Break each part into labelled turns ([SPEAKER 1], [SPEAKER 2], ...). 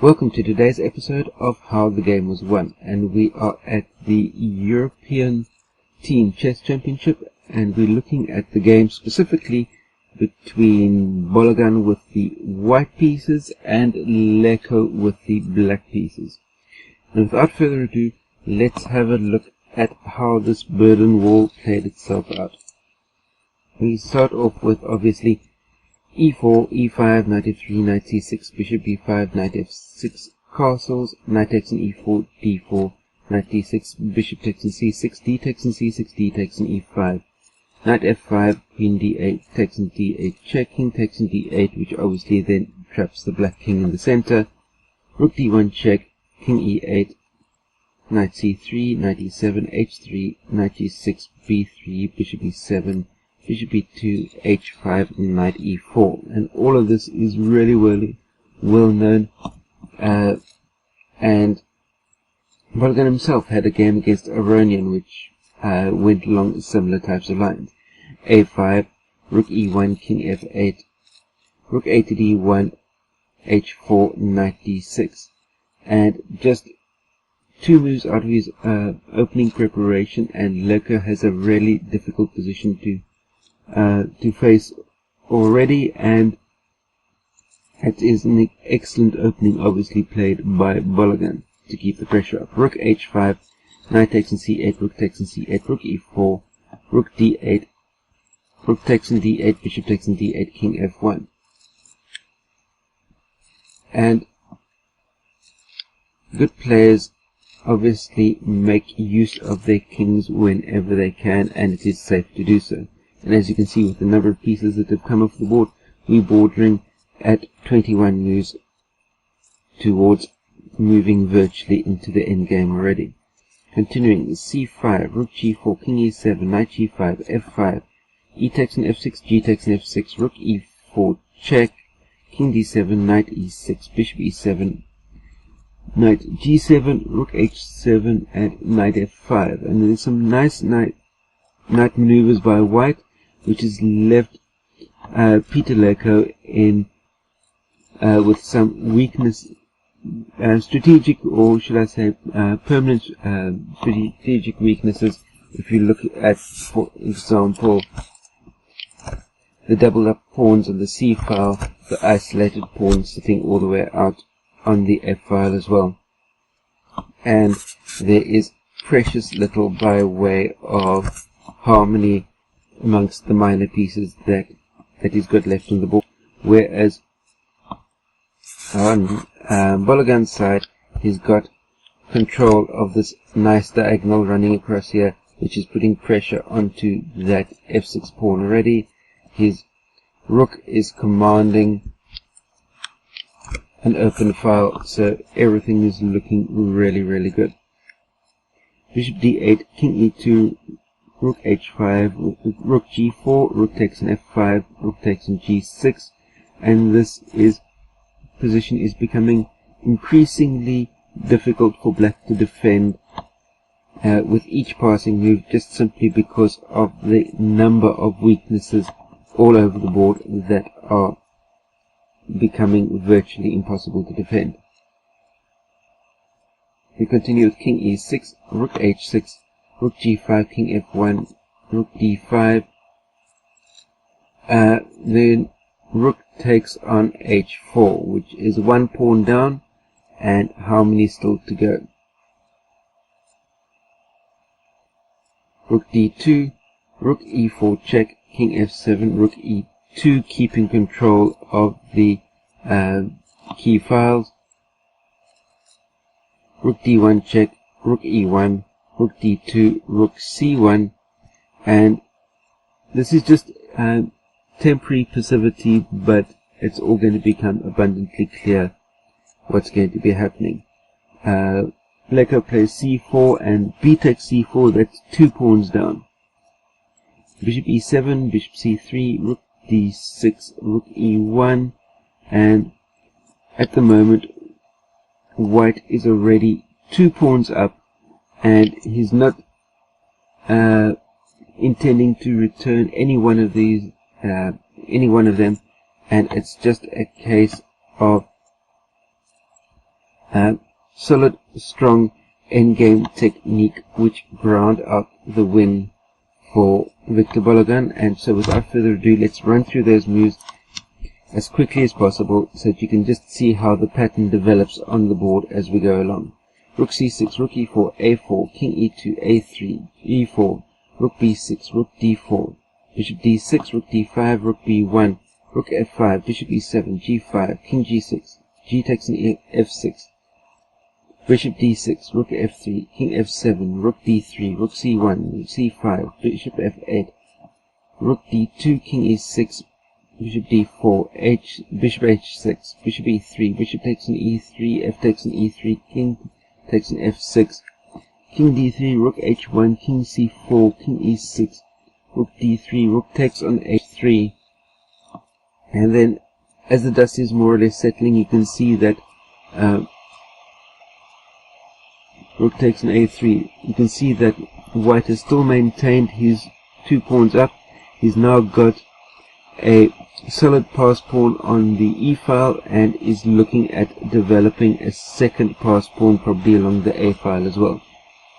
[SPEAKER 1] Welcome to today's episode of How the Game Was Won, and we are at the European Team Chess Championship, and we're looking at the game specifically between Bologan with the white pieces and Leko with the black pieces. And without further ado, let's have a look at how this burden wall played itself out. We start off with obviously e4, e5, knight f3, knight c6, bishop b5, knight f6, castles, knight takes on e4, d4, knight d6, bishop takes on c6, d takes on c6, d takes on e5, knight f5, queen d8, takes on d8, check, king takes on d8, which obviously then traps the black king in the center, rook d1 check, king e8, knight c3, knight e7, h3, knight g6, b3, bishop e7, bishop b2, h5, knight e4, and all of this is really well known, and Bologan himself had a game against Aronian which went along similar types of lines. a5, rook e1, king f8, rook a to d1, h4, knight d6, and just two moves out of his opening preparation, and Leko has a really difficult position to face already, and it is an excellent opening obviously played by Bologan to keep the pressure up. Rook h5, knight takes on c8, rook takes on c8, rook e4, rook d8, rook takes on d8, bishop takes on d8, king f1. And good players obviously make use of their kings whenever they can, and it is safe to do so. And as you can see with the number of pieces that have come off the board, we're bordering at 21 moves towards moving virtually into the endgame already. Continuing, c5, rook g4, king e7, knight g5, f5, e takes on f6, g takes on f6, rook e4 check, king d7, knight e6, bishop e7, knight g7, rook h7, and knight f5. And there's some nice knight maneuvers by white, which has left Peter Leko in with some weakness, strategic, or should I say permanent strategic weaknesses. If you look at, for example, the doubled up pawns on the c file, the isolated pawn sitting all the way out on the f file as well, and there is precious little by way of harmony amongst the minor pieces that he's got left on the board, whereas on Bologan's side he's got control of this nice diagonal running across here, which is putting pressure onto that f6 pawn already. His rook is commanding an open file, so everything is looking really good. Bishop d8, king e2, rook h5, rook g4, rook takes on f5, rook takes on g6, and this position is becoming increasingly difficult for black to defend with each passing move, just simply because of the number of weaknesses all over the board that are becoming virtually impossible to defend. We continue with king e6, rook h6, rook g5, king f1, rook d5, then rook takes on h4, which is one pawn down, and how many still to go? Rook d2, rook e4 check, king f7, rook e2, keeping control of the key files, rook d1 check, rook e1, rook d2, rook c1, and this is just temporary passivity, but it's all going to become abundantly clear what's going to be happening. Leko plays c4 and b takes c4, that's two pawns down. Bishop e7, bishop c3, rook d6, rook e1, and at the moment white is already two pawns up, and he's not intending to return any one of these, any one of them, and it's just a case of solid, strong endgame technique which ground out the win for Victor Bologan. And so without further ado, let's run through those moves as quickly as possible so that you can just see how the pattern develops on the board as we go along. Rook c6, rook e4, a4, king e2, a3, e4, rook b6, rook d4, bishop d6, rook d5, rook b1, rook f5, bishop e7, g5, king g6, g takes an f6, bishop d6, rook f3, king f7, rook d3, rook c1, rook c5, bishop f8, rook d2, king e6, bishop d4, bishop h6, bishop e3, bishop takes an e3, f takes an e3, king takes an f6, king d3, rook h1, king c4, king e6, rook d3, rook takes on h3. And then as the dust is more or less settling, you can see that rook takes an a3. You can see that white has still maintained his 2 pawns up. He's now got a solid pass pawn on the e file and is looking at developing a second pass pawn probably along the a file as well.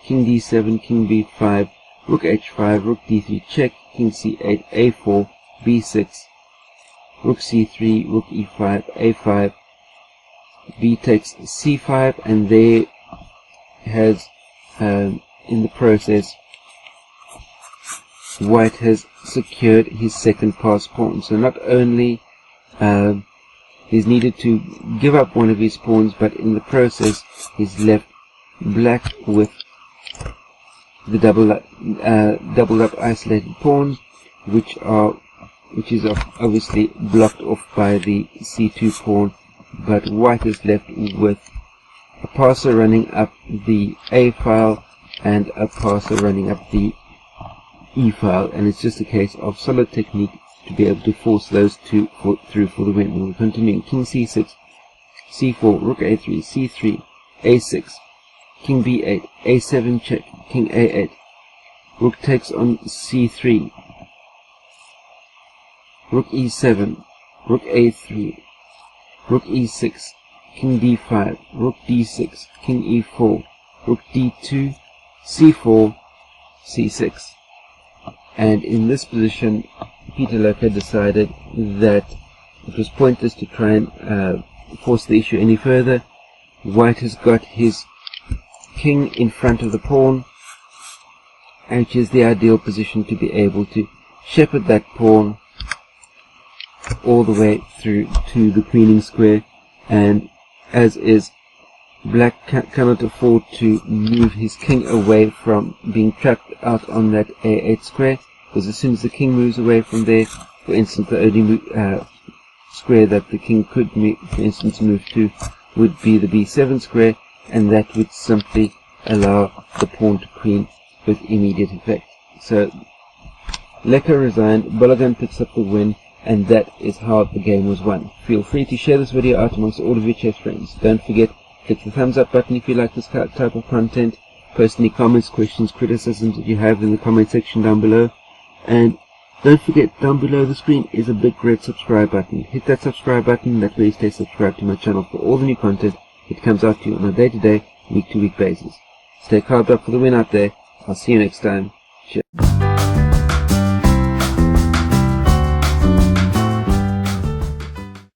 [SPEAKER 1] King d7, king b5, rook h5, rook d3 check, king c8, a4, b6, rook c3, rook e5, a5, b takes c5, and there has in the process white has secured his second pass pawn. So not only he's needed to give up one of his pawns, but in the process he's left black with the doubled up isolated pawns, which is obviously blocked off by the c2 pawn, but white is left with a passer running up the a file and a passer running up the e file, and it's just a case of solid technique to be able to force those two through for the win. We'll continue. King c6, c4, rook a3, c3, a6, king b8, a7 check, king a8, rook takes on c3, rook e7, rook a3, rook e6, king d5, rook d6, king e4, rook d2, c4, c6. And in this position, Peter Leko decided that it was pointless to try and force the issue any further. White has got his king in front of the pawn, which is the ideal position to be able to shepherd that pawn all the way through to the queening square. And as is, black cannot afford to move his king away from being trapped out on that a8 square, because as soon as the king moves away from there, for instance, the only square that the king could, for instance, move to would be the b7 square, and that would simply allow the pawn to queen with immediate effect. So Leko resigned, Bologan picks up the win, and that is how the game was won. Feel free to share this video out amongst all of your chess friends. Don't forget, click the thumbs up button if you like this type of content. Post any comments, questions, criticisms that you have in the comment section down below. And don't forget, down below the screen is a big red subscribe button. Hit that subscribe button, that way you stay subscribed to my channel for all the new content. It comes out to you on a day-to-day, week-to-week basis. Stay carved up for the win out there. I'll see you next time. Cheers.